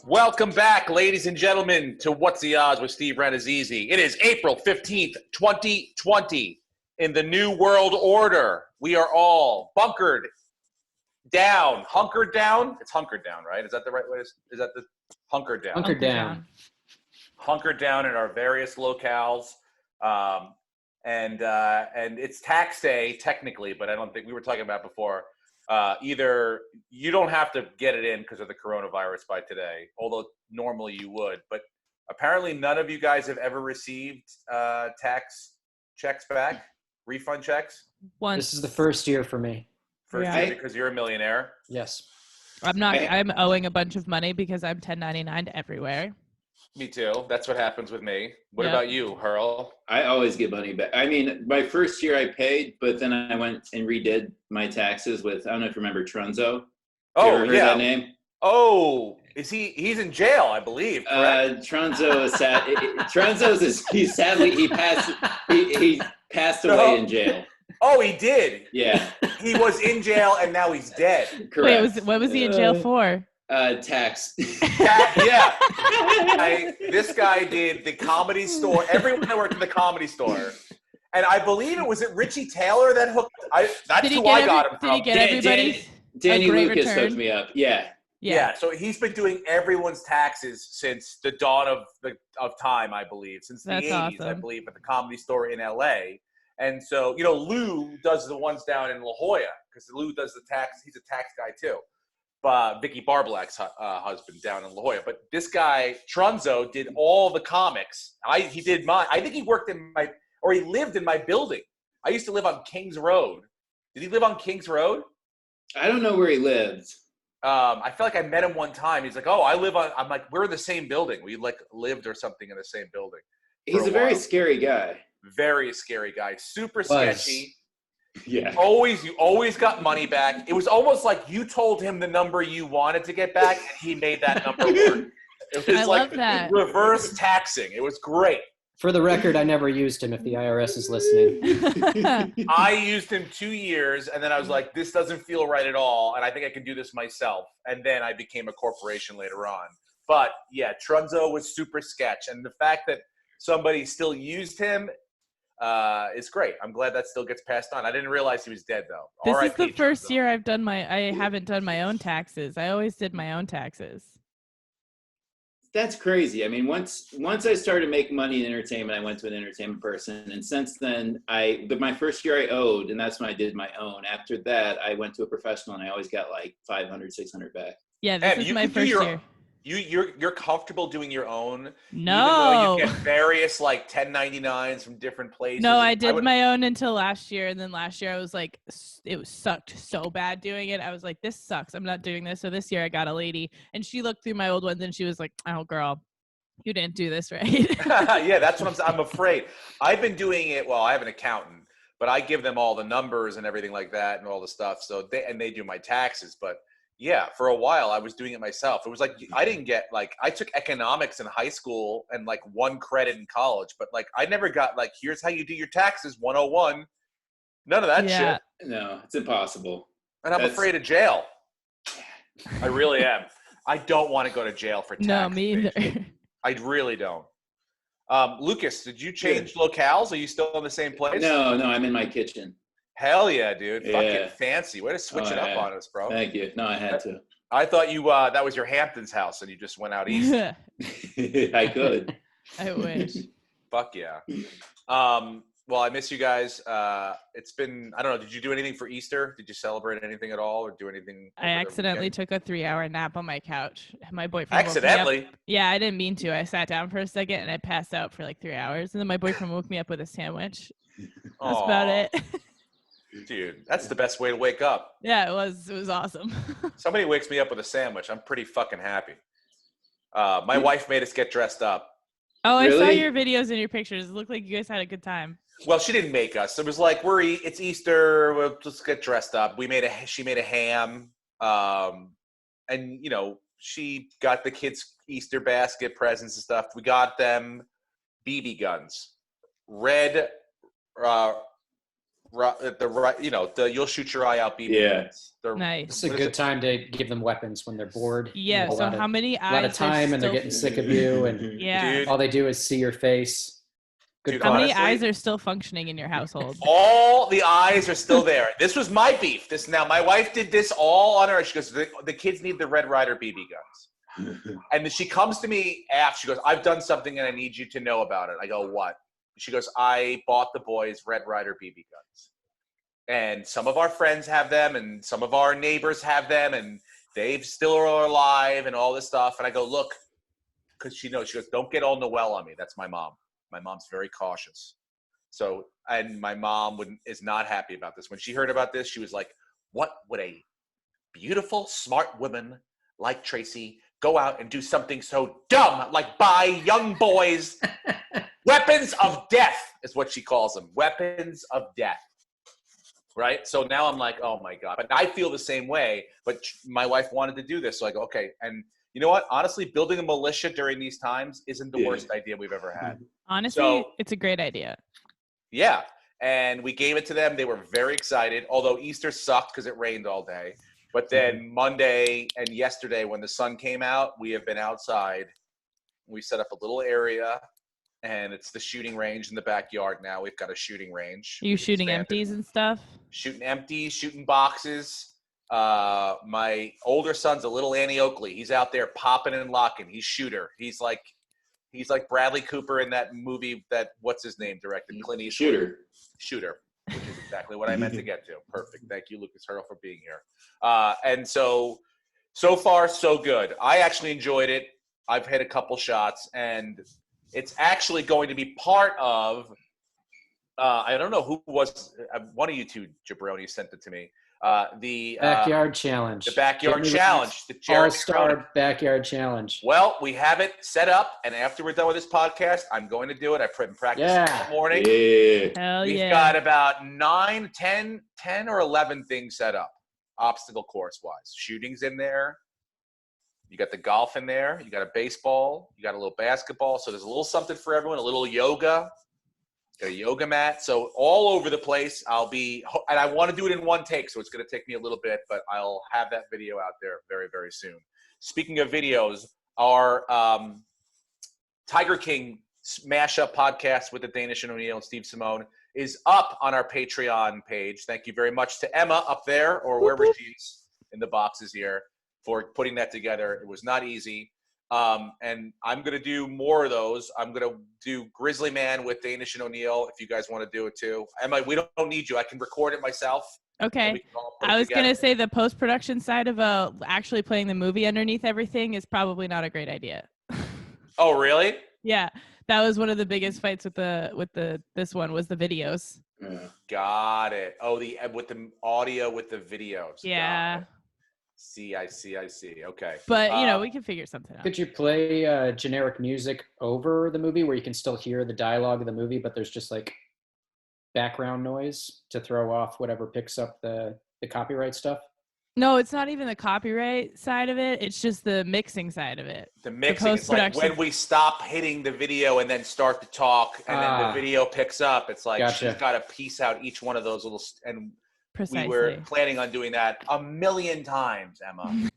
Welcome back, ladies and gentlemen, to What's the Odds with Steve Renazizi. It is April 15th, 2020. In the new world order, we are all bunkered down. Hunkered down? It's hunkered down, right? Is that the right way? Is that the hunkered down? Hunkered down. Hunkered down in our various locales. And it's tax day, technically, but I don't think we were talking about before. Either you don't have to get it in because of the coronavirus by today, although normally you would, but apparently none of you guys have ever received tax checks back, refund checks. This is the first year for me. First year because you're a millionaire. Yes. I'm owing a bunch of money because I'm 1099 everywhere. Me too. That's what happens with me. What about you, Hurl? I always get money back. I mean, my first year I paid, but then I went and redid my taxes with, I don't know if you remember Trunzo. Oh, you ever heard that name? Oh, he's in jail, I believe. Trunzo is sad. He passed away in jail. Oh, he did? Yeah. He was in jail and now he's dead. Correct. Wait, what was he in jail for? Tax. Yeah. This guy did the Comedy Store. Everyone that worked in the Comedy Store. And I believe it was Richie Taylor that hooked. That's who I got him from. Did he get everybody? Danny Lucas return? hooked me up. Yeah. So he's been doing everyone's taxes since the dawn of time, I believe, since the 80s, awesome. I believe, at the Comedy Store in LA. And so, Lou does the ones down in La Jolla because Lou does the tax. He's a tax guy too. Vicky Barblack's husband down in La Jolla. But this guy, Trunzo, did all the comics. He did mine. I think he worked he lived in my building. I used to live on Kings Road. Did he live on Kings Road? I don't know where he lived. I feel like I met him one time. He's like, I'm like, we're in the same building. We lived or something in the same building. He's a very scary guy. Very scary guy. Super sketchy. Yeah. You always got money back. It was almost like you told him the number you wanted to get back, and he made that number work. It was love that. Reverse taxing. It was great. For the record, I never used him if the IRS is listening. I used him 2 years, and then I was like, this doesn't feel right at all, and I think I can do this myself. And then I became a corporation later on. But, yeah, Trunzo was super sketch. And the fact that somebody still used him is great. I'm glad that still gets passed on. I didn't realize he was dead, though. This is the first year I haven't done my own taxes. I always did my own taxes. That's crazy. I mean, once I started making money in entertainment, I went to an entertainment person. And since then, my first year I owed, and that's when I did my own. After that, I went to a professional, and I always got like 500, 600 back. Yeah, this is my first year. You're comfortable doing your own? No. Even though you get various like 1099s from different places. No, I did my own until last year, and then last year I was like, sucked so bad doing it. I was like, this sucks. I'm not doing this. So this year I got a lady, and she looked through my old ones, and she was like, oh, girl, you didn't do this right. Yeah, that's what I'm afraid. I've been doing it. Well, I have an accountant, but I give them all the numbers and everything like that and all the stuff. So they do my taxes, but. Yeah, for a while I was doing it myself. It was like I didn't get I took economics in high school and like 1 credit in college, but like I never got like here's how you do your taxes 101. None of that shit. No, it's impossible. And I'm afraid of jail. I really am. I don't want to go to jail for tax. No, me either. I really don't. Lucas, did you change locales? Are you still in the same place? No, I'm in my kitchen. Hell yeah, dude. Yeah. Fucking fancy. Way to switch it up on us, bro. Thank you. No, I had to. I thought you that was your Hamptons house and you just went out east. I could. I wish. Fuck yeah. Well, I miss you guys. It's been, I don't know, did you do anything for Easter? Did you celebrate anything at all or do anything? I accidentally took a 3-hour nap on my couch. My boyfriend accidentally? woke me up. Yeah, I didn't mean to. I sat down for a second and I passed out for like 3 hours. And then my boyfriend woke me up with a sandwich. That's about it. Dude, that's the best way to wake up. Yeah, it was awesome. Somebody wakes me up with a sandwich. I'm pretty fucking happy. My wife made us get dressed up. Oh, Really? I saw your videos and your pictures. It looked like you guys had a good time. Well, she didn't make us. It was like it's Easter. We'll just get dressed up. She made a ham, and she got the kids Easter basket presents and stuff. We got them BB guns, red you'll shoot your eye out BB Yeah. guns. They're, Nice. It's a good time to give them weapons when they're bored. Yeah. So how many eyes? A lot of time, and they're getting sick of you, and Yeah. Dude, all they do is see your face. Good Dude, How many honestly, eyes are still functioning in your household? all the eyes are still there. This was my beef. Now my wife did this all on her. She goes, the kids need the Red Ryder BB guns. And then she comes to me after. She goes, I've done something and I need you to know about it. I go, what? She goes, I bought the boys Red Ryder BB guns. And some of our friends have them and some of our neighbors have them and they still are alive and all this stuff. And I go, look, because she knows, she goes, don't get all Noel on me. That's my mom. My mom's very cautious. So, and my mom is not happy about this. When she heard about this, she was like, what would a beautiful, smart woman like Tracy go out and do something so dumb, like buy young boys weapons of death, is what she calls them. Weapons of death. Right? So now I'm like, oh my God. But I feel the same way. But my wife wanted to do this. So I go, okay. And you know what? Honestly, building a militia during these times isn't the worst idea we've ever had. Honestly, it's a great idea. Yeah. And we gave it to them. They were very excited, although Easter sucked because it rained all day. But then Monday and yesterday when the sun came out, we have been outside. We set up a little area, and it's the shooting range in the backyard now. We've got a shooting range. You shooting empties and stuff? Shooting empties, shooting boxes. My older son's a little Annie Oakley. He's out there popping and locking. He's shooter. He's like Bradley Cooper in that movie that what's his name directed, Clint Eastwood. Shooter, which is exactly what I meant to get to. Perfect. Thank you, Lucas Hurdle, for being here. And so far so good. I actually enjoyed it. I've hit a couple shots, and it's actually going to be part of. I don't know who was one of you two jabronis sent it to me. The backyard challenge. The backyard challenge. The All-Star Backyard Challenge. Well, we have it set up, and after we're done with this podcast, I'm going to do it. I practice all morning. Yeah. Hell We've yeah. got about 9, 10 or 11 things set up, obstacle course-wise. Shooting's in there. You got the golf in there. You got a baseball. You got a little basketball. So there's a little something for everyone, a little yoga. Got a yoga mat. So all over the place. And I want to do it in one take, so it's going to take me a little bit, but I'll have that video out there very, very soon. Speaking of videos, our Tiger King mashup podcast with the Danish and O'Neill and Steve Simone is up on our Patreon page. Thank you very much to Emma up there, or wherever she's in the boxes here, for putting that together. It was not easy. And I'm going to do more of those. I'm going to do Grizzly Man with Danish and O'Neill if you guys want to do it too. Emma, we don't need you. I can record it myself. Okay. I was going to say the post-production side of actually playing the movie underneath everything is probably not a great idea. Oh, really? Yeah. That was one of the biggest fights with this one was the videos. Got it. Oh, with the audio with the videos. Yeah. I see. Okay. But, we can figure something out. Could you play generic music over the movie where you can still hear the dialogue of the movie, but there's just like background noise to throw off whatever picks up the copyright stuff? No, it's not even the copyright side of it. It's just the mixing side of it. The mixing is like when we stop hitting the video and then start to talk and then the video picks up. It's like she's got to piece out each one of those little and precisely. We were planning on doing that 1,000,000 times, Emma.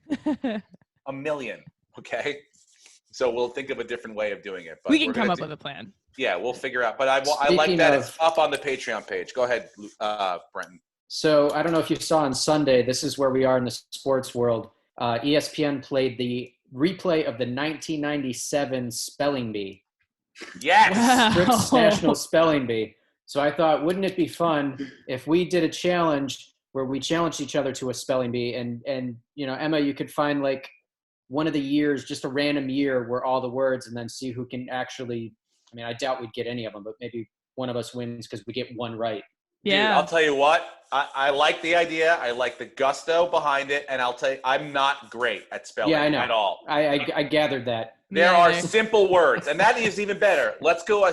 1,000,000. Okay. So we'll think of a different way of doing it. But we can come up with a plan. Yeah, we'll figure out. But I like that it's up on the Patreon page. Go ahead, Brenton. So I don't know if you saw on Sunday, this is where we are in the sports world. ESPN played the replay of the 1997 Spelling Bee. Yes. Wow. Scripps National Spelling Bee. So I thought, wouldn't it be fun if we did a challenge where we challenged each other to a spelling bee and Emma, you could find like one of the years, just a random year where all the words, and then see who can actually, I doubt we'd get any of them, but maybe one of us wins because we get one right. Yeah. Dude, I'll tell you what, I like the idea. I like the gusto behind it. And I'll tell you, I'm not great at spelling at all. I gathered that. There are simple words, and that is even better. Let's do,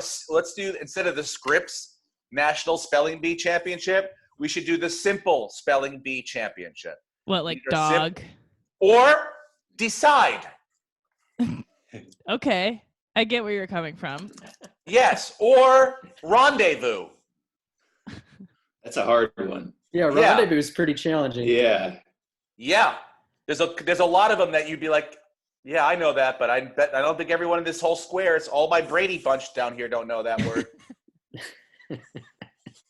instead of the Scripps National Spelling Bee Championship, we should do the Simple Spelling Bee Championship. What, like dog? Or decide. Okay. I get where you're coming from. Yes, or rendezvous. That's a hard one. Yeah, Rendezvous is pretty challenging. Yeah. Yeah. There's a lot of them that you'd be like, yeah, I know that, but I don't think everyone in this whole square, it's all my Brady bunch down here don't know that word.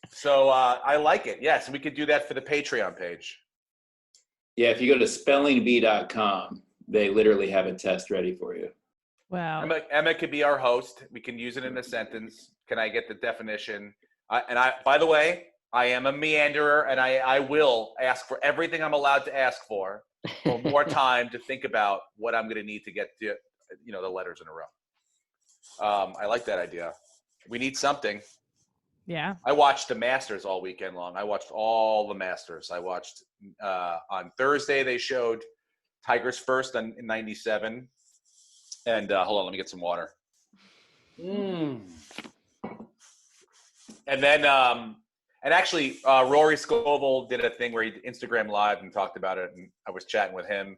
So I like it. Yes, we could do that for the Patreon page. Yeah, if you go to spellingbee.com, they literally have a test ready for you. Wow. Emma could be our host. We can use it in a sentence. Can I get the definition? By the way, I am a meanderer, and I will ask for everything I'm allowed to ask for more time to think about what I'm going to need to get to, the letters in a row. I like that idea. We need something. Yeah. I watched the Masters all weekend long. I watched all the Masters. I watched on Thursday they showed Tigers first in '97. And hold on, let me get some water. And then, and actually, Rory Scovel did a thing where he Instagram Live and talked about it. And I was chatting with him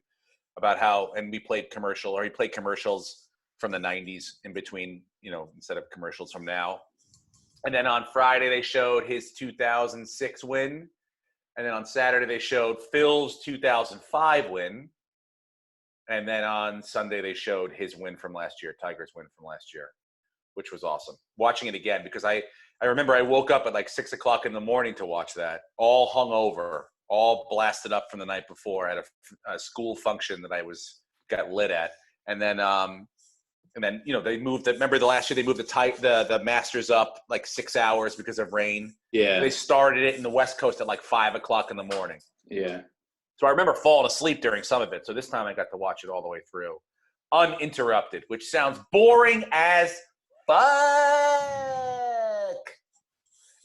about how, and he played commercials from the '90s in between, instead of commercials from now. And then on Friday, they showed his 2006 win. And then on Saturday, they showed Phil's 2005 win. And then on Sunday, they showed his win from last year, Tigers' win from last year, which was awesome. Watching it again, because I remember I woke up at like 6 o'clock in the morning to watch that, all hungover, all blasted up from the night before at a school function that I got lit at. And then they moved it. Remember the last year they moved the Masters up like 6 hours because of rain. Yeah. They started it in the West Coast at like 5 o'clock in the morning. Yeah. So I remember falling asleep during some of it. So this time I got to watch it all the way through, uninterrupted, which sounds boring as fuck.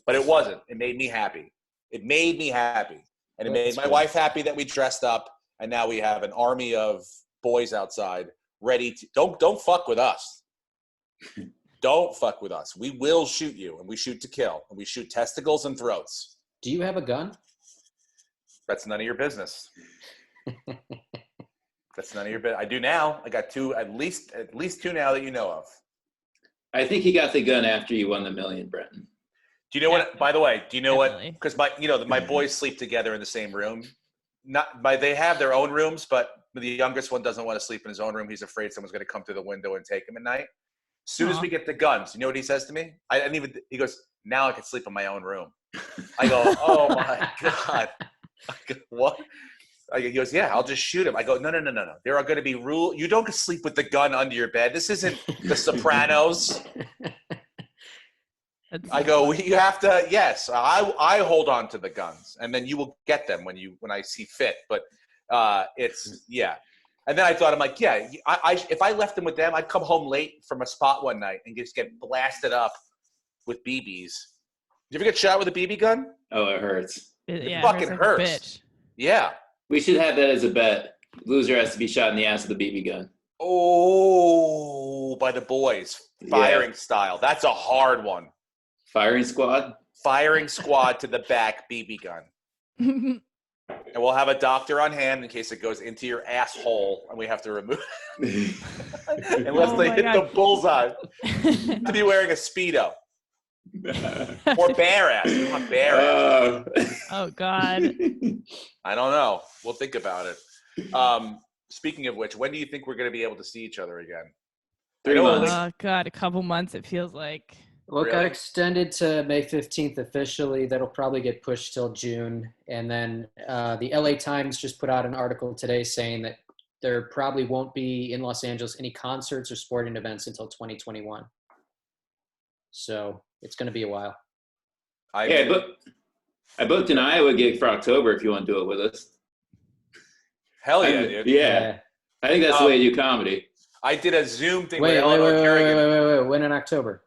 But it wasn't. It made me happy. And it made my wife happy that we dressed up, and now we have an army of boys outside ready to don't fuck with us. Don't fuck with us. We will shoot you, and we shoot to kill, and we shoot testicles and throats. Do you have a gun? That's none of your business. That's none of your business. I do now. I got two, at least two now that you know of. I think he got the gun after you won the $1 million, Brenton. Do you know what? By the way, do you know Definitely. what? Because my boys sleep together in the same room. They have their own rooms, but the youngest one doesn't want to sleep in his own room. He's afraid someone's going to come through the window and take him at night. As soon as we get the guns, you know what he says to me? He goes, now I can sleep in my own room. I go, oh my God. I go, what? He goes, yeah, I'll just shoot him. I go, no. There are going to be rules. You don't sleep with the gun under your bed. This isn't The Sopranos. I go, you have to, yes, I hold on to the guns, and then you will get them when I see fit. But yeah. And then I thought, I'm like, yeah, if I left them with them, I'd come home late from a spot one night and just get blasted up with BBs. Did you ever get shot with a BB gun? Oh, it hurts. It fucking like hurts. A bitch. Yeah. We should have that as a bet. Loser has to be shot in the ass with a BB gun. Oh, by the boys. Firing style. That's a hard one. Firing squad? Firing squad to the back, BB gun. And we'll have a doctor on hand in case it goes into your asshole and we have to remove it. Unless they hit the bullseye. To be wearing a Speedo. Or bare ass. We want bare ass. Oh God. I don't know. We'll think about it. Speaking of which, when do you think we're going to be able to see each other again? 3 months. Oh God, a couple months it feels like. Well, it Really? got extended to May 15th officially. That'll probably get pushed till June. And then the LA Times just put out an article today saying that there probably won't be in Los Angeles any concerts or sporting events until 2021. So it's going to be a while. I booked an Iowa gig for October if you want to do it with us. Hell yeah, dude. Yeah. I think that's the way to do comedy. I did a Zoom thing Wait, with Eleanor Kerrigan. wait. When in October?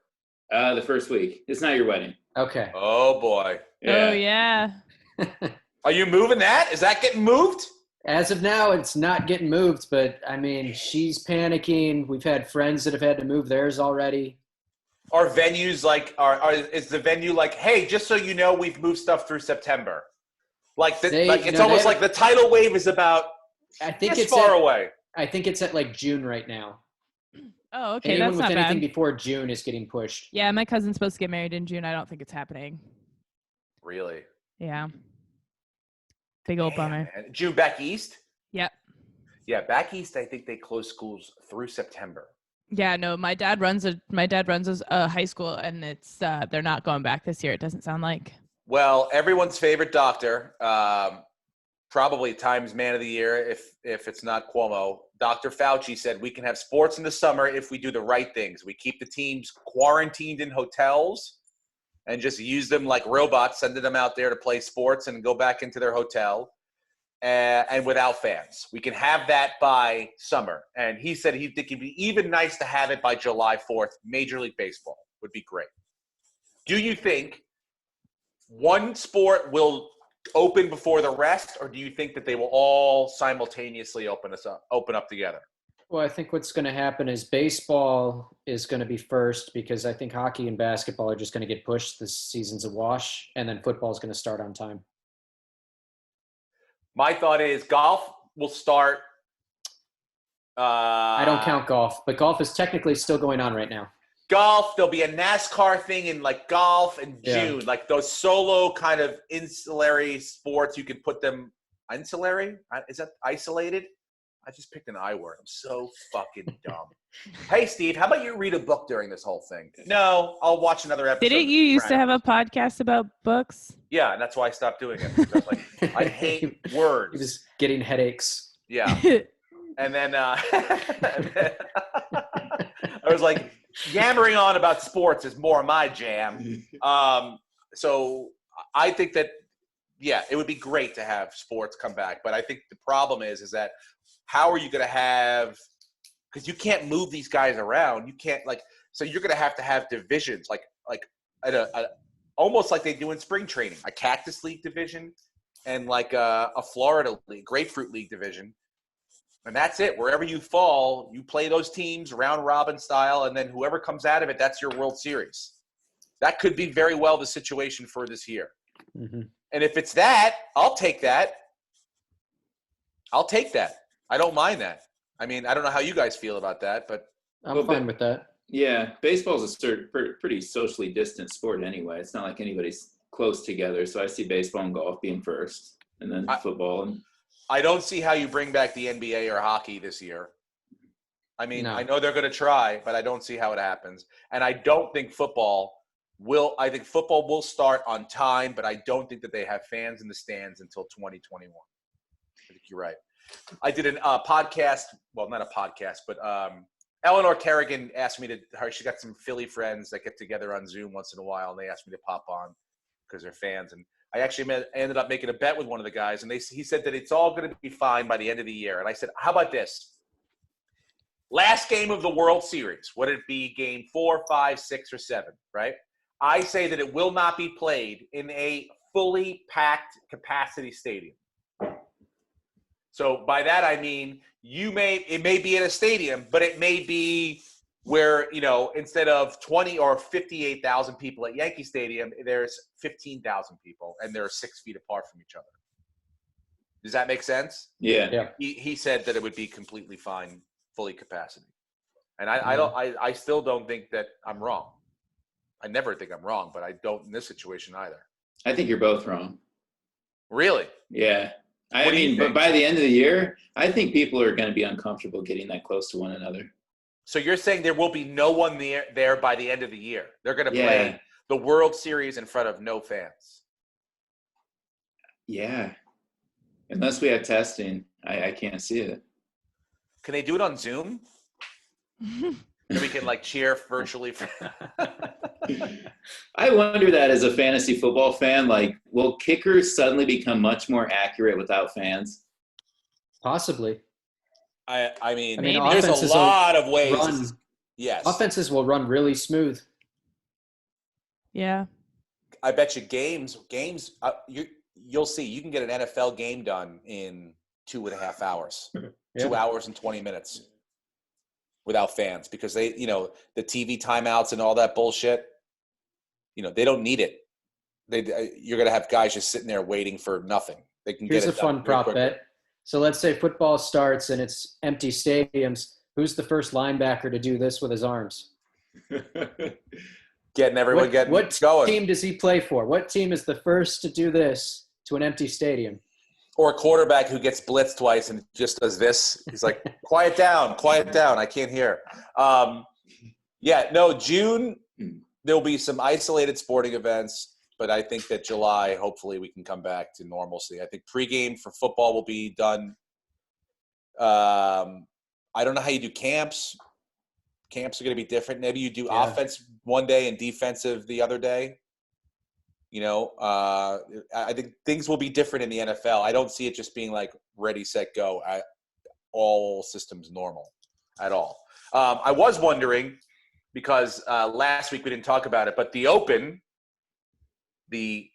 The first week. It's not your wedding. Okay. Oh, boy. Oh yeah. Are you moving that? Is that getting moved? As of now, it's not getting moved, but I mean, she's panicking. We've had friends that have had to move theirs already. Are venues like, is the venue like, hey, just so you know, we've moved stuff through September? Like, it's almost like the tidal wave is about I think this far away. I think it's at like June right now. Oh, okay, Anyone that's with not anything bad. before June is getting pushed. Yeah, my cousin's supposed to get married in June. I don't think it's happening. Really? Yeah. Big old bummer. Man. June back east? Yep. Yeah, back east, I think they close schools through September. Yeah, no, my dad runs a high school, and it's they're not going back this year. It doesn't sound like. Well, everyone's favorite doctor, probably Times Man of the Year, if it's not Cuomo, Dr. Fauci said we can have sports in the summer if we do the right things. We keep the teams quarantined in hotels and just use them like robots, sending them out there to play sports and go back into their hotel. And without fans. We can have that by summer. And he said he'd think it'd be even nice to have it by July 4th. Major League Baseball would be great. Do you think one sport will open before the rest, or do you think that they will all simultaneously open up together? Well, I think what's going to happen is baseball is going to be first because I think hockey and basketball are just going to get pushed. This season's a wash, and then football is going to start on time. My thought is golf will start. I don't count golf, but golf is technically still going on right now. Golf, there'll be a NASCAR thing in like golf in June, like those solo kind of insulary sports. You can put them insulary. Is that isolated? I just picked an I word. I'm so fucking dumb. Hey, Steve, how about you read a book during this whole thing? No, I'll watch another episode. Didn't you used to have a podcast about books? Yeah, and that's why I stopped doing it. Because, like, I hate words. He was getting headaches. Yeah. And then, I was like, yammering on about sports is more my jam. So I think that, yeah, it would be great to have sports come back. But I think the problem is that how are you going to have – because you can't move these guys around. You can't – so you're going to have divisions like almost like they do in spring training, a Cactus League division and like a Florida League, Grapefruit League division. And that's it. Wherever you fall, you play those teams round robin style, and then whoever comes out of it, that's your World Series. That could be very well the situation for this year. Mm-hmm. And if it's that, I'll take that. I don't mind that. I mean, I don't know how you guys feel about that, but I'm fine with that. Yeah, baseball's a pretty socially distant sport anyway. It's not like anybody's close together. So I see baseball and golf being first, and then football. And I don't see how you bring back the NBA or hockey this year. I mean, No. I know they're going to try, but I don't see how it happens. And I don't think football will – I think football will start on time, but I don't think that they have fans in the stands until 2021. I think you're right. I did a podcast – well, not a podcast, but Eleanor Kerrigan asked me to – she got some Philly friends that get together on Zoom once in a while, and they asked me to pop on because they're fans. And I actually ended up making a bet with one of the guys, and he said that it's all going to be fine by the end of the year. And I said, how about this? Last game of the World Series, would it be game 4, 5, 6, or 7, right? I say that it will not be played in a fully packed capacity stadium. So by that I mean it may be in a stadium, but it may be where, instead of 20 or 58,000 people at Yankee Stadium, there's 15,000 people, and they're 6 feet apart from each other. Does that make sense? yeah. He said that it would be completely fine, fully capacity. And I still don't think that I'm wrong. I never think I'm wrong, but I don't in this situation either. I think you're both wrong. Really? Yeah. What do you but think? by the end of the year, I think people are going to be uncomfortable getting that close to one another. So you're saying there will be no one there by the end of the year? They're going to play the World Series in front of no fans? Yeah. Unless we have testing, I can't see it. Can they do it on Zoom? And we can cheer virtually. I wonder that as a fantasy football fan, will kickers suddenly become much more accurate without fans? Possibly. I mean there's a lot of ways. Yes. Offenses will run really smooth. Yeah. I bet you games. You'll see. You can get an NFL game done in 2.5 hours, 2 hours and 20 minutes without fans, because they, the TV timeouts and all that bullshit. They don't need it. You're gonna have guys just sitting there waiting for nothing. They can Here's get a it fun done prop quickly. bet. So let's say football starts and it's empty stadiums. Who's the first linebacker to do this with his arms? Getting everyone what going. team does he play for? What team is the first to do this to an empty stadium? Or a quarterback who gets blitzed twice and just does this. He's like, quiet down. I can't hear. June, there'll be some isolated sporting events, but I think that July, hopefully we can come back to normalcy. I think pregame for football will be done. I don't know how you do camps. Camps are going to be different. Maybe you do offense one day and defensive the other day. I think things will be different in the NFL. I don't see it just being like ready, set, go. All systems normal at all. I was wondering, because last week we didn't talk about it, but the Open, the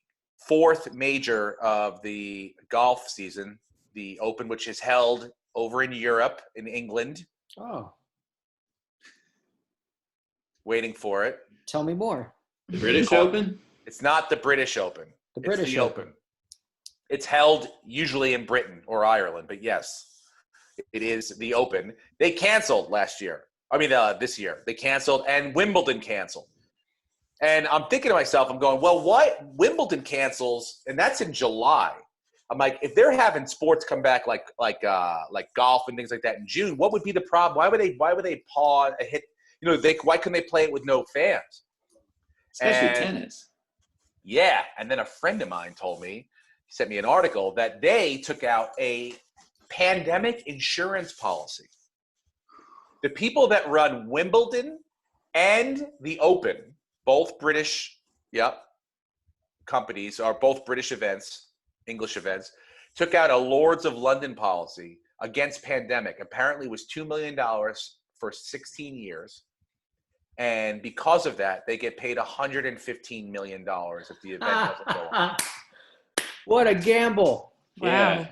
fourth major of the golf season, the Open, which is held over in Europe, in England. Oh. Waiting for it. Tell me more. The British Open? It's not the British Open. It's the Open. It's held usually in Britain or Ireland, but yes, it is the Open. They canceled last year. This year. They canceled, and Wimbledon canceled. And I'm thinking to myself, I'm going, well, what? Wimbledon cancels, and that's in July. I'm like, if they're having sports come back like golf and things like that in June, what would be the problem? Why would they pause a hit? Why couldn't they play it with no fans? Especially tennis. Yeah, and then a friend of mine told me, he sent me an article, that they took out a pandemic insurance policy. The people that run Wimbledon and the Open, both British, companies, are both British events, English events, took out a Lords of London policy against pandemic. Apparently it was $2 million for 16 years. And because of that, they get paid $115 million if the event doesn't go on. What a gamble. Wow.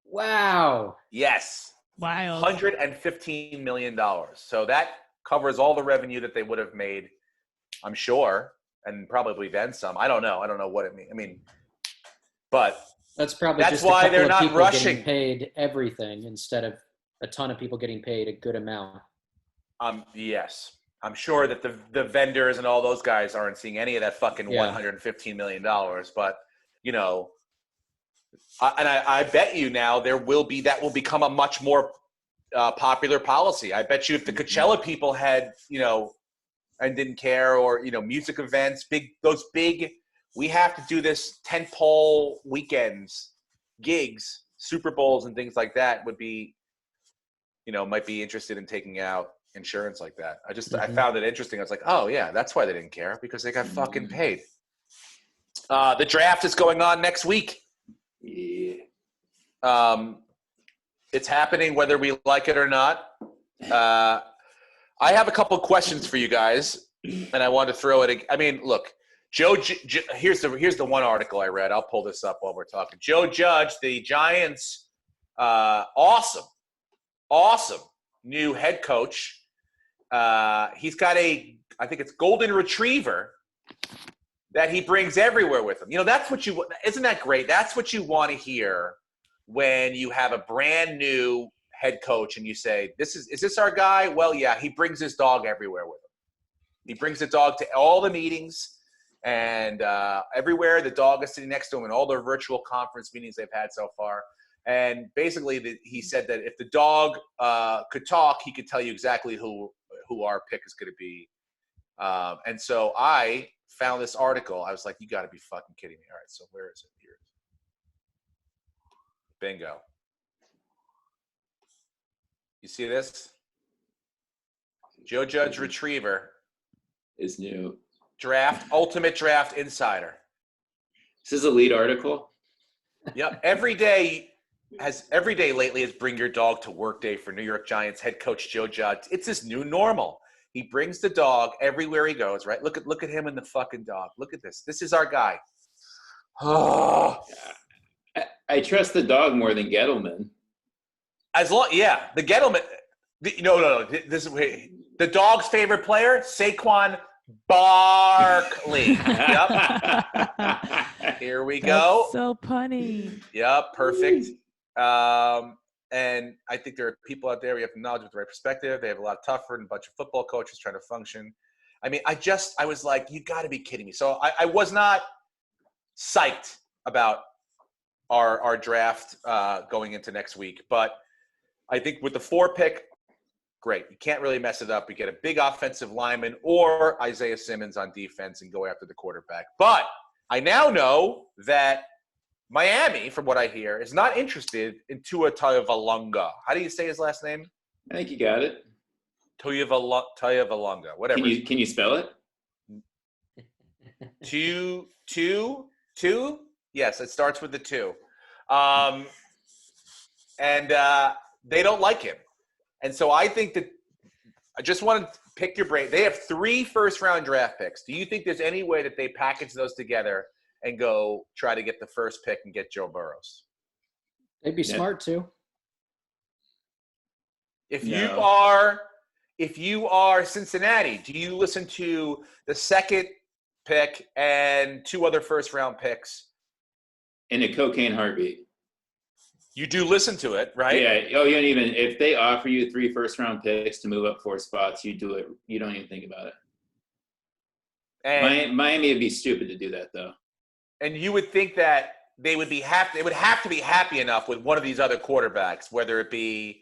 Wow. Yes. Wild. $115 million. So that covers all the revenue that they would have made, I'm sure, and probably then some. I don't know. I don't know what it means. But that's probably that's just why a couple they're of not people rushing. Getting paid everything instead of a ton of people getting paid a good amount. Yes. I'm sure that the vendors and all those guys aren't seeing any of that fucking $115 million. But, I bet you now that will become a much more popular policy. I bet you if the Coachella people had, and didn't care, or, music events, we have to do this tentpole weekends, gigs, Super Bowls and things like that would be, might be interested in taking out insurance like that. I found it interesting. I was like, oh yeah, that's why they didn't care, because they got fucking paid. The draft is going on next week. Yeah. It's happening whether we like it or not. I have a couple questions for you guys, and I want to throw it. Look, here's the one article I read. I'll pull this up while we're talking. Joe Judge, the Giants, awesome new head coach. He's got I think it's golden retriever that he brings everywhere with him. Isn't that great? That's what you want to hear when you have a brand new head coach and you say, is this our guy? Well, yeah, he brings his dog everywhere with him. He brings the dog to all the meetings, and everywhere the dog is sitting next to him in all their virtual conference meetings they've had so far. And basically he said that if the dog could talk, he could tell you exactly who our pick is going to be. And so I found this article. I was like, you got to be fucking kidding me. All right, so where is it? Here. Bingo. You see this? Joe Judge retriever is new. Ultimate Draft Insider. This is a lead article? Yep. Every day lately is Bring Your Dog to Work Day for New York Giants head coach Joe Judge. It's his new normal. He brings the dog everywhere he goes, right? Look at him and the fucking dog. Look at this. This is our guy. Oh. I trust the dog more than Gettleman. The Gettleman. No. This is the dog's favorite player, Saquon Barkley. Yep. Here we go. That's so punny. Yep, perfect. And I think there are people out there, we have knowledge with the right perspective. They have a lot tougher than a bunch of football coaches trying to function. I mean, I was like, you got to be kidding me. So I was not psyched about our draft going into next week. But I think with the 4 pick, great. You can't really mess it up. We get a big offensive lineman or Isaiah Simmons on defense and go after the quarterback. But I now know that Miami, from what I hear, is not interested in Tua Tagovailoa. How do you say his last name? I think you got it. Tagovailoa, whatever. Can you spell it? Two. Yes, it starts with the 2. And they don't like him. And so I think that I just want to pick your brain. They have 3 first-round draft picks. Do you think there's any way that they package those together and go try to get the first pick and get Joe Burrows? They'd be smart too. If you are Cincinnati, do you listen to the 2nd pick and 2 other first-round picks? In a cocaine heartbeat. You do listen to it, right? Yeah. Oh, you don't even, if they offer you 3 first-round picks to move up 4 spots, you do it. You don't even think about it. And Miami would be stupid to do that, though. And you would think that they would be happy. They would have to be happy enough with one of these other quarterbacks, whether it be,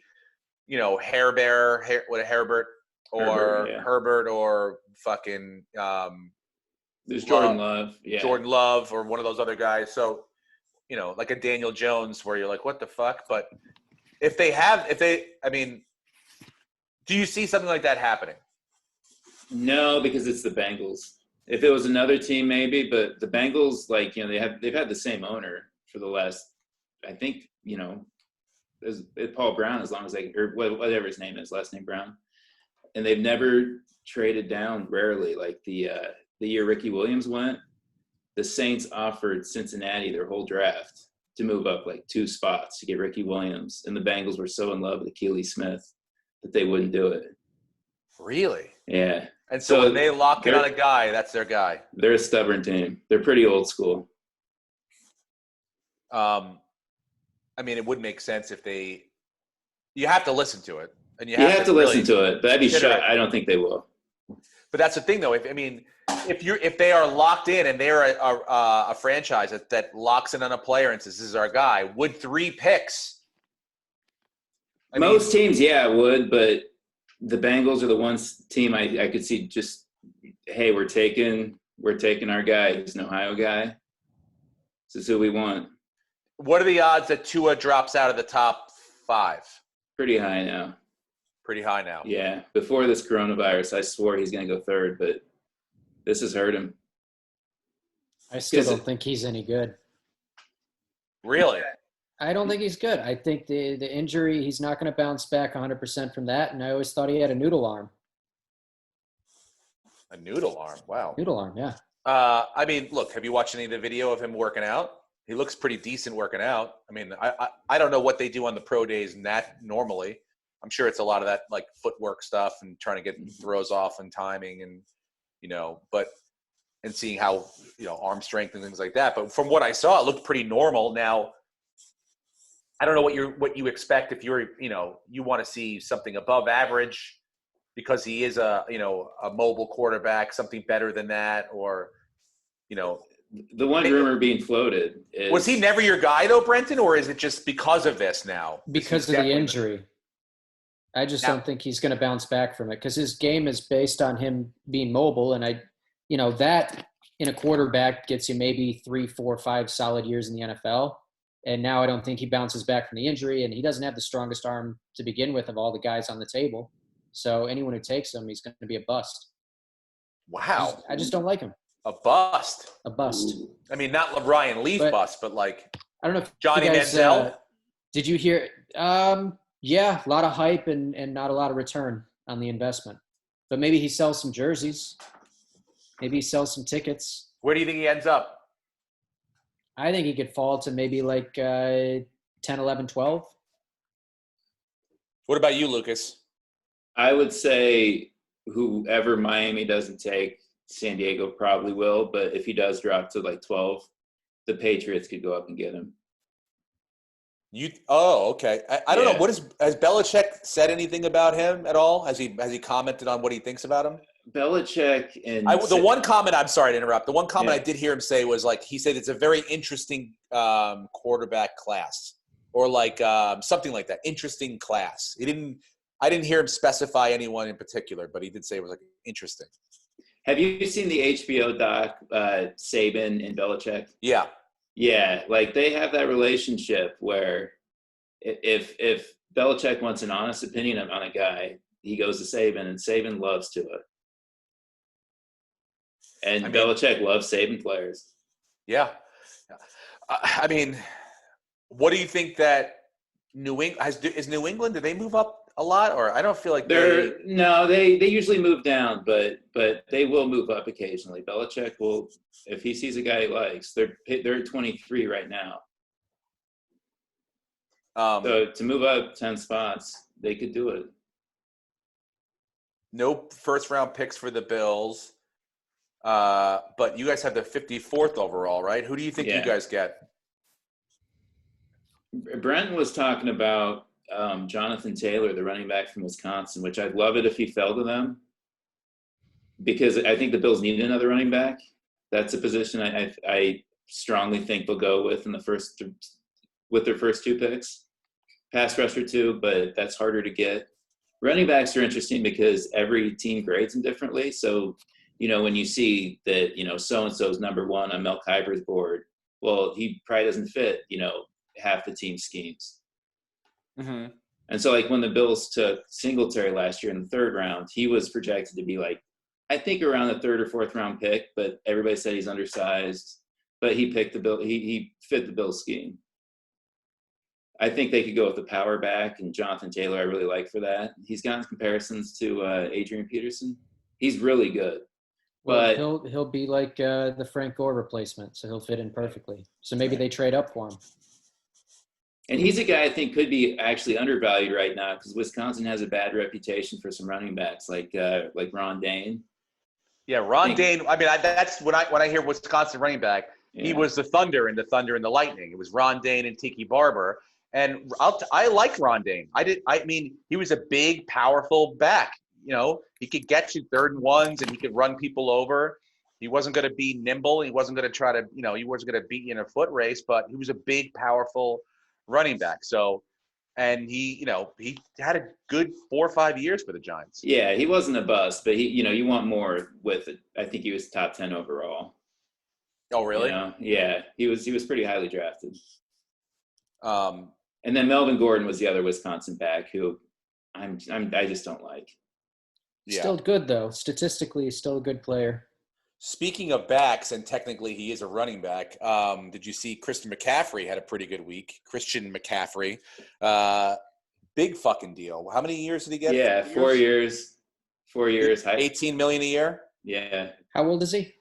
Herbert, or Herbert, or fucking. There's Jordan Love. Yeah. Jordan Love, or one of those other guys. So, like a Daniel Jones, where you're like, what the fuck? But do you see something like that happening? No, because it's the Bengals. If it was another team, maybe, but the Bengals, they've had the same owner for the last, I think, it's Paul Brown, as long as or whatever his name is, last name Brown, and they've never traded down. Rarely, like the year Ricky Williams went, the Saints offered Cincinnati their whole draft to move up 2 spots to get Ricky Williams, and the Bengals were so in love with Akili Smith that they wouldn't do it. Really? Yeah. And so when they lock in on a guy, that's their guy. They're a stubborn team. They're pretty old school. It would make sense if you have to listen to it. And you have to listen to it. But I'd be shocked. I don't think they will. But that's the thing, though. If they are locked in and they're a franchise that locks in on a player and says, this is our guy, would 3 picks? Most teams, yeah, would, but the Bengals are the team I could see just, hey, we're taking our guy. He's an Ohio guy. This is who we want. What are the odds that Tua drops out of the top 5? Pretty high now. Pretty high now. Yeah. Before this coronavirus, I swore he's going to go 3rd, but this has hurt him. I still don't think he's any good. Really? I don't think he's good. I think the injury, he's not going to bounce back 100% from that, and I always thought he had a noodle arm. A noodle arm? Wow. Noodle arm, yeah. Look, have you watched any of the video of him working out? He looks pretty decent working out. I don't know what they do on the pro days normally. I'm sure it's a lot of that footwork stuff and trying to get throws off and timing and and seeing how arm strength and things like that. But from what I saw, it looked pretty normal. Now, I don't know what you expect if you're you want to see something above average because he is a mobile quarterback, something better than that, or the one rumor being floated is, was he never your guy though, Brenton, or is it just because of this now? Because of the injury. I just don't think he's going to bounce back from it because his game is based on him being mobile. And that in a quarterback gets you maybe 3, 4, 5 solid years in the NFL. And now I don't think he bounces back from the injury, and he doesn't have the strongest arm to begin with of all the guys on the table. So anyone who takes him, he's going to be a bust. Wow. I just don't like him. A bust. A bust. Not But Ryan Leaf bust, but I don't know if Johnny Manziel. Did you hear? Yeah, a lot of hype and not a lot of return on the investment. But maybe he sells some jerseys. Maybe he sells some tickets. Where do you think he ends up? I think he could fall to maybe 10, 11, 12. What about you, Lucas? I would say whoever Miami doesn't take, San Diego probably will. But if he does drop to 12, the Patriots could go up and get him. Okay. I don't know. Has Belichick said anything about him at all? Has he commented on what he thinks about him? Belichick and the one comment, I'm sorry to interrupt. The one comment Yeah. I did hear him say was like, he said it's a very interesting quarterback class, or like something like that. Interesting class. I didn't hear him specify anyone in particular, but he did say it was like interesting. Have you seen the HBO doc, Saban and Belichick? Yeah. Yeah, like they have that relationship where if Belichick wants an honest opinion on a guy, he goes to Saban, and Saban loves to it. And Belichick loves Saban players. Yeah. I mean, what do you think that New England is New England? Do they move up a lot, or I don't feel like they usually move down, but they will move up occasionally. Belichick will, if he sees a guy he likes. They're 23 right now. So to move up 10 spots, they could do it. No first round picks for the Bills, but you guys have the 54th overall, right? Who do you think you guys get? Brent was talking about Jonathan Taylor, the running back from Wisconsin, which I'd love it if he fell to them, because I think the Bills need another running back. That's a position I strongly think they'll go with with their first two picks. Pass rusher too, but that's harder to get. Running backs are interesting because every team grades them differently. So, when you see that, so-and-so's number one on Mel Kiper's board, well, he probably doesn't fit, half the team schemes. Mm-hmm. And so, like, when the Bills took Singletary last year in the third round, he was projected to be I think around the third or fourth round pick, but everybody said he's undersized. But he picked he fit the Bills scheme. I think they could go with the power back, and Jonathan Taylor I really like for that. He's gotten comparisons to Adrian Peterson. He's really good. But he'll be like the Frank Gore replacement, so he'll fit in perfectly. So maybe they trade up for him. And he's a guy I think could be actually undervalued right now, because Wisconsin has a bad reputation for some running backs like Ron Dane. Yeah, Ron Dane. I mean, that's when I hear Wisconsin running back. Yeah. He was the Thunder and the Lightning. It was Ron Dane and Tiki Barber. And I liked Ron Dane. I mean, he was a big, powerful back. He could get you 3rd and 1s, and he could run people over. He wasn't going to be nimble. He wasn't going to try to, he wasn't going to beat you in a foot race, but he was a big, powerful running back. So, and he had a good 4 or 5 years for the Giants. Yeah, he wasn't a bust, but you want more with it. I think he was top 10 overall. Oh, really? Yeah, he was pretty highly drafted. And then Melvin Gordon was the other Wisconsin back who I just don't like. Yeah. Still good though. Statistically, he's still a good player. Speaking of backs, and technically he is a running back, did you see Christian McCaffrey had a pretty good week? Christian McCaffrey, big fucking deal. How many years did he get? Yeah, 4 years. 4 years. $18 million a year? Yeah. How old is he?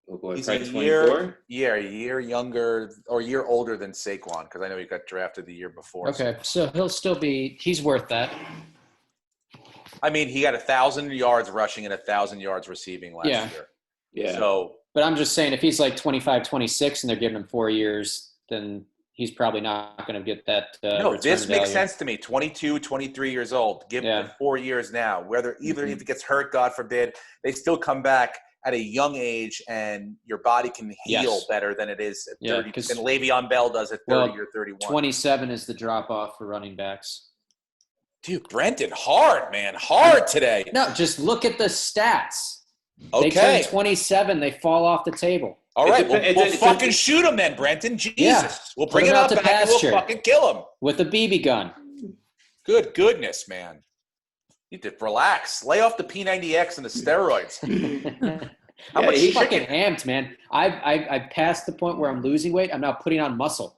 Oh boy, he's probably a 24? a year younger or a year older than Saquon, because I know he got drafted the year before. Okay, so he'll still be – he's worth that. I mean, he got 1,000 yards rushing and 1,000 yards receiving last year. Yeah. So, but I'm just saying, if he's like 25, 26 and they're giving him 4 years, then he's probably not going to get that no, this value. makes sense to me. 22, 23 years old. Give him 4 years now. Whether if he gets hurt, God forbid, they still come back at a young age, and your body can heal better than it is at 30. And Le'Veon Bell does at 30 or 31. 27 is the drop-off for running backs. Dude, Brenton, hard, man. Hard today. No, just look at the stats. Okay. They turn 27, they fall off the table. All right, we'll fucking shoot him then, Brenton. Jesus. Yeah. We'll bring it up back and we'll fucking kill him. With a BB gun. Good goodness, man. You need to relax. Lay off the P90X and the steroids. How much he's fucking amped, man. I passed the point where I'm losing weight. I'm now putting on muscle.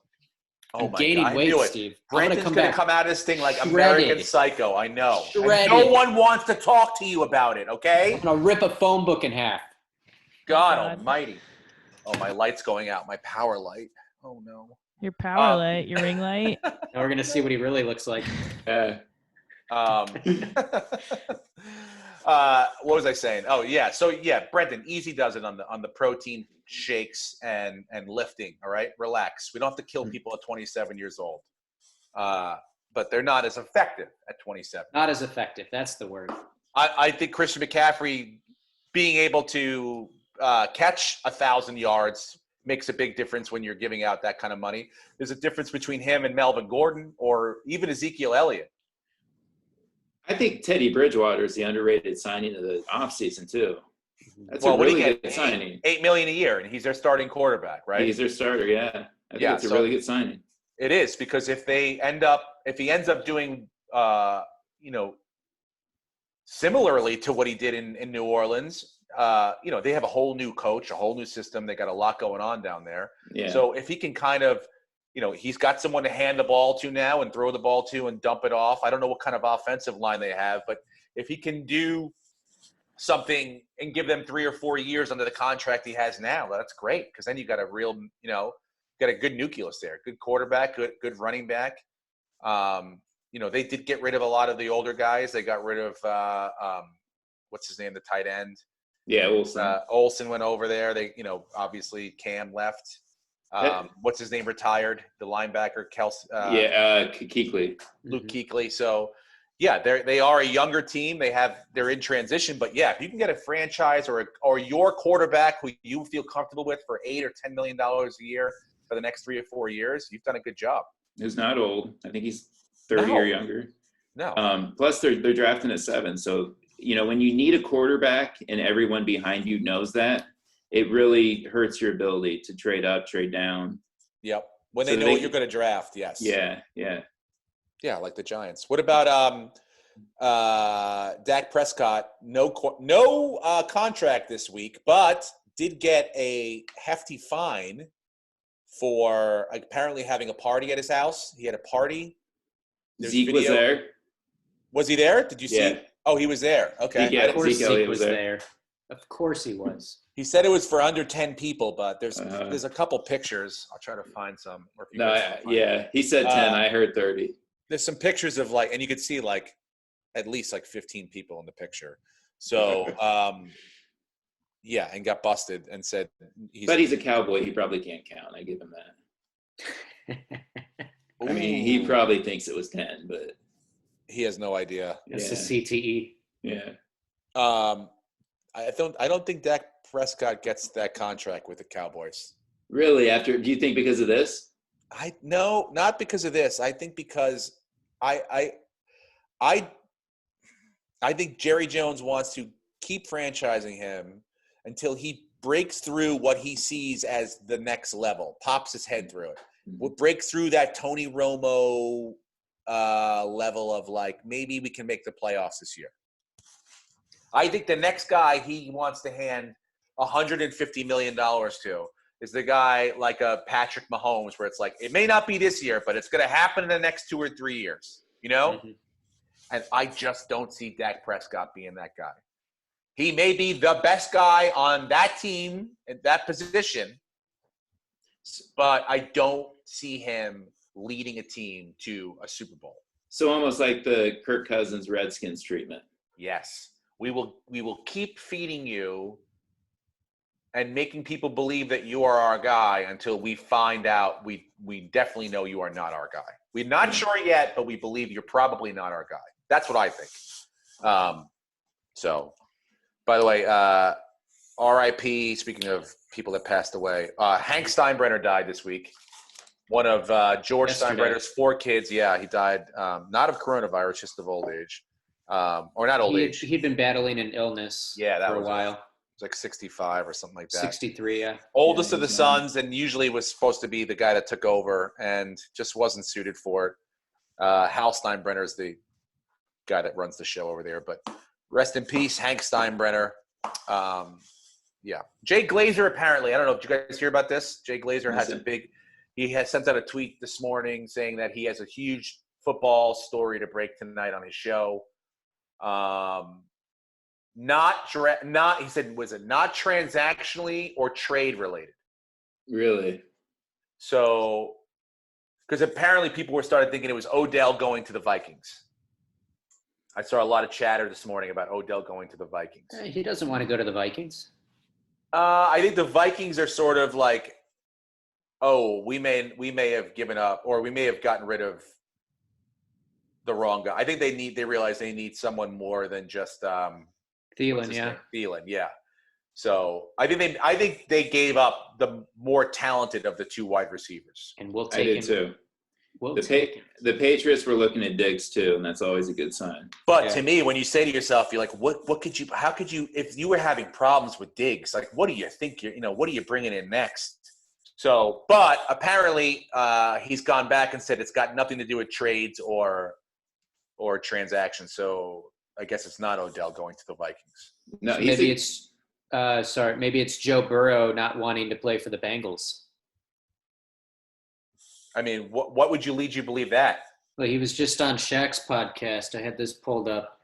I'm gaining weight, Steve. Brenton's going to come out of this thing like American Psycho. I know. Shredded. No one wants to talk to you about it, okay? I'm going to rip a phone book in half. God almighty. Oh, my light's going out. My power light. Oh, no. Your power light, your ring light. Now we're going to see what he really looks like. What was I saying? Oh yeah. So yeah, Brenton, easy does it on the protein shakes and lifting. All right, relax. We don't have to kill people at 27 years old, but they're not as effective at 27. Not as effective. That's the word. I think Christian McCaffrey being able to catch 1,000 yards makes a big difference when you're giving out that kind of money. There's a difference between him and Melvin Gordon or even Ezekiel Elliott. I think Teddy Bridgewater is the underrated signing of the offseason, too. That's a really good signing. $8 million a year, and he's their starting quarterback, right? He's their starter, yeah. I think it's a really good signing. It is, because if he ends up doing, similarly to what he did in New Orleans, they have a whole new coach, a whole new system. They got a lot going on down there. Yeah. So if he can kind of, he's got someone to hand the ball to now and throw the ball to and dump it off. I don't know what kind of offensive line they have, but if he can do something and give them 3 or 4 years under the contract he has now, that's great, because then you got a real, got a good nucleus there, good quarterback, good running back. They did get rid of a lot of the older guys. They got rid of what's his name, the tight end. Yeah, Olsen. Olsen went over there. They, obviously Cam left. What's his name retired? The linebacker, Kuechly. Luke Kuechly. So, yeah, they are a younger team. They're in transition, but yeah, if you can get a franchise or your quarterback who you feel comfortable with for $8 or $10 million a year for the next 3 or 4 years, you've done a good job. Who's not old. I think he's 30 or younger. No. Plus, they're drafting at 7. So, when you need a quarterback and everyone behind you knows that, it really hurts your ability to trade up, trade down. Yep. When they know what you're going to draft, yes. Yeah. Yeah, like the Giants. What about Dak Prescott? No contract this week, but did get a hefty fine for apparently having a party at his house. He had a party. Zeke was there. Was he there? Did you see? Oh, he was there. Okay. Of course Zeke was there. Of course he was. He said it was for under 10 people, but there's a couple pictures. I'll try to find some. He said 10. I heard 30. There's some pictures of and you could see at least 15 people in the picture. So, and got busted and said but he's a Cowboy. He probably can't count. I give him that. I mean, he probably thinks it was 10, but he has no idea. It's the CTE. Yeah. I don't think Dak Prescott gets that contract with the Cowboys. Really? Do you think because of this? No, not because of this. I think because I think Jerry Jones wants to keep franchising him until he breaks through what he sees as the next level, pops his head through it. We'll break through that Tony Romo level of maybe we can make the playoffs this year. I think the next guy he wants to hand $150 million to is the guy like a Patrick Mahomes, where it's it may not be this year, but it's going to happen in the next 2 or 3 years, Mm-hmm. And I just don't see Dak Prescott being that guy. He may be the best guy on that team at that position, but I don't see him leading a team to a Super Bowl. So almost like the Kirk Cousins Redskins treatment. Yes. We will keep feeding you and making people believe that you are our guy until we find out we definitely know you are not our guy. We're not sure yet, but we believe you're probably not our guy. That's what I think. So, by the way, R.I.P., speaking of people that passed away, Hank Steinbrenner died this week. One of George Steinbrenner's 4 kids. Yeah, he died not of coronavirus, just of old age. Or not old age. He'd been battling an illness for a while. It was 65 or something like that. 63, yeah. Oldest of the sons, and usually was supposed to be the guy that took over and just wasn't suited for it. Hal Steinbrenner is the guy that runs the show over there. But rest in peace, Hank Steinbrenner. Jay Glazer, apparently. I don't know. Did you guys hear about this? Jay Glazer has he has sent out a tweet this morning saying that he has a huge football story to break tonight on his show. He said, was it not transactionally or trade related? Really? So, because apparently people started thinking it was Odell going to the Vikings. I saw a lot of chatter this morning about Odell going to the Vikings. He doesn't want to go to the Vikings. I think the Vikings are sort of we may have given up, or we may have gotten rid of the wrong guy. I think they realize they need someone more than just Thielen, yeah. Thielen, yeah. So I think they gave up the more talented of the two wide receivers. And we'll I take did him. too. We'll The take him. Patriots were looking at Diggs too, and that's always a good sign. But to me, when you say to yourself, you're like, how could you, if you were having problems with Diggs, like, what do you think what are you bringing in next? So, but apparently he's gone back and said it's got nothing to do with trades or transactions. So I guess it's not Odell going to the Vikings. No, So maybe it's Joe Burrow not wanting to play for the Bengals. I mean, what would lead you believe that? Well, he was just on Shaq's podcast. I had this pulled up.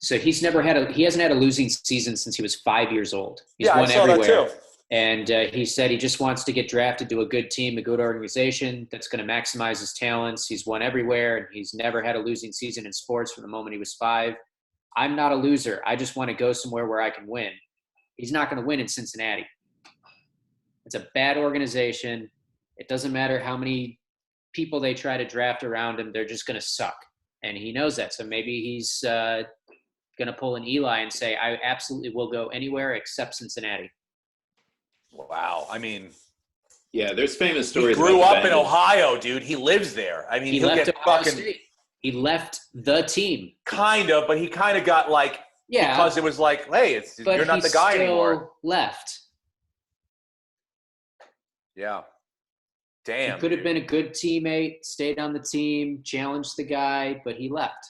So he hasn't had a losing season since he was 5 years old. He's won I saw everywhere. that too. And he said he just wants to get drafted to a good team, a good organization that's going to maximize his talents. He's won everywhere, and he's never had a losing season in sports from the moment he was 5. I'm not a loser. I just want to go somewhere where I can win. He's not going to win in Cincinnati. It's a bad organization. It doesn't matter how many people they try to draft around him. They're just going to suck. And he knows that. So maybe he's going to pull an Eli and say, I absolutely will go anywhere except Cincinnati. Wow. I mean, yeah, there's famous stories. He grew about up the in Bengals. Ohio, dude. He lives there. I mean, He left Ohio State. He left the team. Kind of, but he kind of got like, because it was like, hey, you're not the guy anymore. Left. Yeah. Damn. He could have been a good teammate, stayed on the team, challenged the guy, but he left.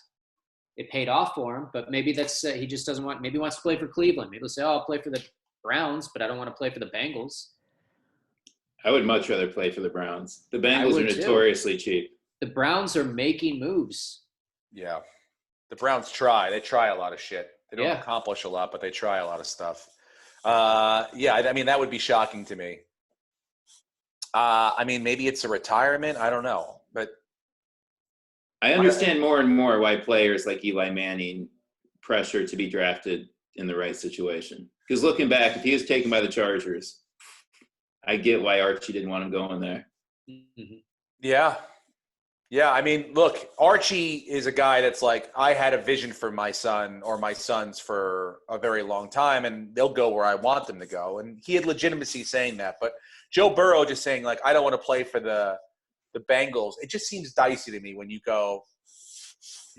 It paid off for him, but maybe that's he just doesn't want. Maybe he wants to play for Cleveland. Maybe he'll say, "Oh, I'll play for the Browns, but I don't want to play for the Bengals." I would much rather play for the Browns. The Bengals are notoriously cheap. The Browns are making moves. Yeah. The Browns try. They try a lot of shit. They don't Yeah. accomplish a lot, but they try a lot of stuff. I mean, that would be shocking to me. I mean, maybe it's a retirement. I don't know. But I understand more and more why players like Eli Manning pressure to be drafted in the right situation. Because looking back, if he was taken by the Chargers, I get why Archie didn't want him going there. Mm-hmm. yeah. Yeah, I mean, look, Archie is a guy that's like, I had a vision for my son or my sons for a very long time, and they'll go where I want them to go. And he had legitimacy saying that. But Joe Burrow just saying, like, I don't want to play for the Bengals, it just seems dicey to me when you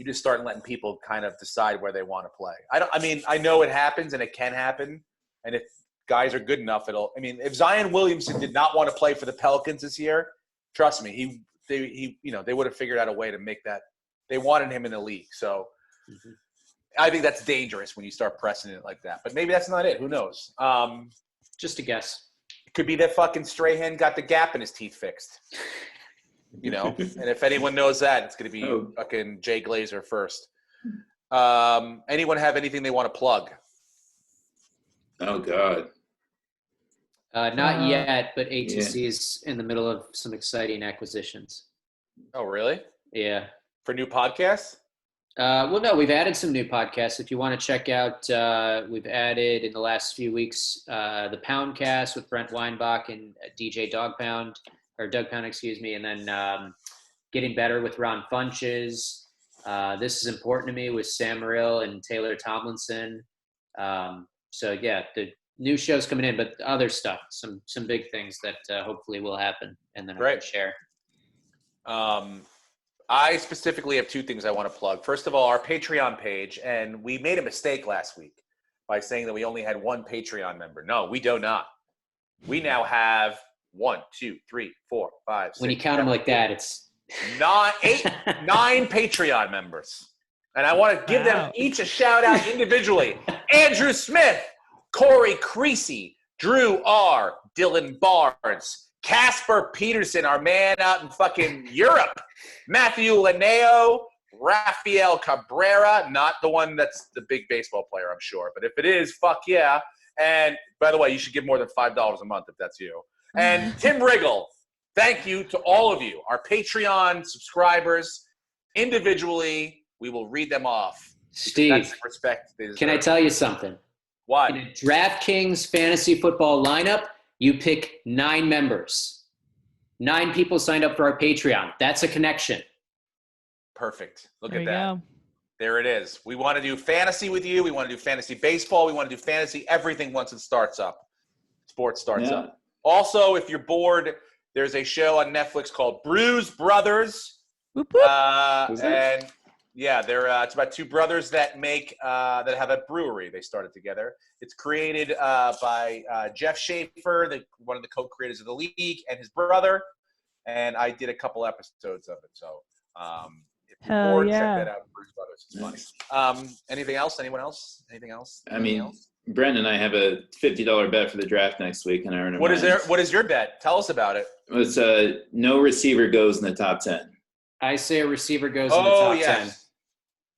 just start letting people kind of decide where they want to play. I know it happens and it can happen. And if guys are good enough, if Zion Williamson did not want to play for the Pelicans this year, trust me, they would have figured out a way to make that. They wanted him in the league. So I think that's dangerous when you start pressing it like that. But maybe that's not it. Who knows? Just a guess. It could be that fucking Strahan got the gap in his teeth fixed. And if anyone knows that, it's going to be fucking Jay Glazer first. Anyone have anything they want to plug? Oh, God. Not yet, but ATC is in the middle of some exciting acquisitions. Oh, really? Yeah. For new podcasts? Well, no, we've added some new podcasts. If you want to check out, we've added in the last few weeks the Poundcast with Brent Weinbach and DJ Doug Pound, excuse me, and then Getting Better with Ron Funches. This is Important to Me with Sam Morrill and Taylor Tomlinson. So, yeah, the new shows coming in, but other stuff, some big things that hopefully will happen, and then I can share. I specifically have two things I want to plug. First of all, our Patreon page, and we made a mistake last week by saying that we only had one Patreon member. No, we do not. We now have 1, 2, 3, 4, 5, 6. When you count them like that, it's 9 Patreon members. And I want to give them each a shout out individually. Andrew Smith, Corey Creasy, Drew R., Dylan Barnes, Casper Peterson, our man out in fucking Europe, Matthew Linneo, Rafael Cabrera, not the one that's the big baseball player, I'm sure. But if it is, fuck yeah. And by the way, you should give more than $5 a month if that's you. And Tim Riggle, thank you to all of you, our Patreon subscribers. Individually, we will read them off. Steve, that's the respect they deserve. Can I tell you something? What? In a DraftKings fantasy football lineup, you pick 9 members. 9 people signed up for our Patreon. That's a connection. perfect. Look There at we that. go. There it is. We want to do fantasy with you. We want to do fantasy baseball. We want to do fantasy everything once it starts up. Sports starts up. Also, if you're bored, there's a show on Netflix called Brews Brothers. Whoop, whoop. And yeah, they're it's about two brothers that make that have a brewery. They started together. It's created by Jeff Schaefer, one of the co-creators of the league, and his brother. And I did a couple episodes of it. So if you're bored, check that out. Brews Brothers. It's funny. Anything else? Anyone else? Anything else? Anything else? Brendan and I have a $50 bet for the draft next week, and I earn. What is your bet? Tell us about it. It's no receiver goes in the top 10. I say a receiver goes in the top 10.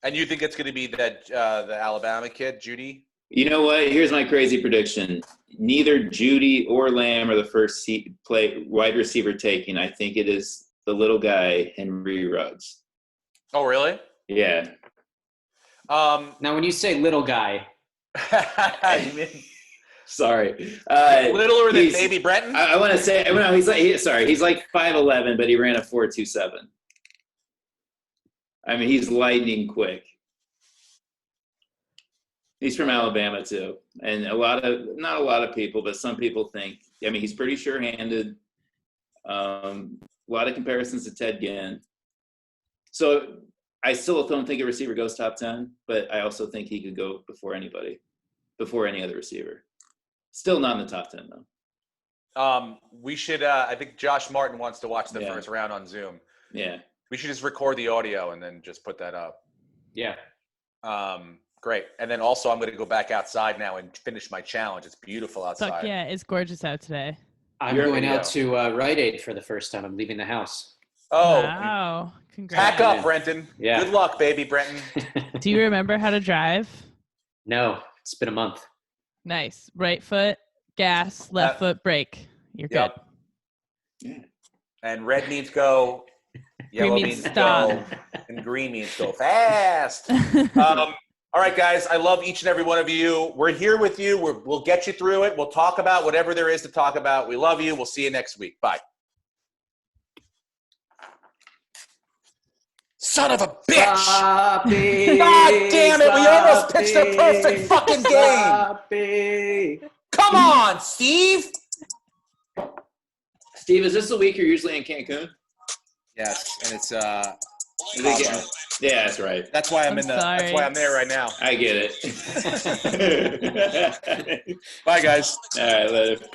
And you think it's going to be that the Alabama kid, Judy? You know what? Here's my crazy prediction. Neither Judy or Lamb are the first wide receiver taken. I think it is the little guy, Henry Ruggs. Oh, really? Yeah. Now, when you say little guy, sorry, littler than Baby Breton. I want to say no. He's like 5'11", but he ran a 4.27. I mean, he's lightning quick. He's from Alabama too, and not a lot of people, but some people think. I mean, he's pretty sure-handed. A lot of comparisons to Ted Ginn. So I still don't think a receiver goes top 10, but I also think he could go before any other receiver. Still not in the top 10 though. We should. I think Josh Martin wants to watch the first round on Zoom. Yeah. We should just record the audio and then just put that up. Yeah. Great. And then also I'm going to go back outside now and finish my challenge. It's beautiful outside. Fuck yeah, it's gorgeous out today. I'm going out to Rite Aid for the first time. I'm leaving the house. Oh. Wow. Congrats. Pack up, Brenton. Yeah. Good luck, baby Brenton. Do you remember how to drive? No, it's been a month. Nice. Right foot, gas, left foot, brake. You're good. Yeah. And red means go. Yellow means stop. go. And green means go fast. All right, guys. I love each and every one of you. We're here with you. We'll get you through it. We'll talk about whatever there is to talk about. We love you. We'll see you next week. Bye. Son of a bitch! Sloppy, God damn it! We almost pitched a perfect fucking game. Come on, Steve. Steve, is this the week you're usually in Cancun? Yes, and it's Yeah, that's right. That's why that's why I'm there right now. I get it. Bye, guys. All right, later.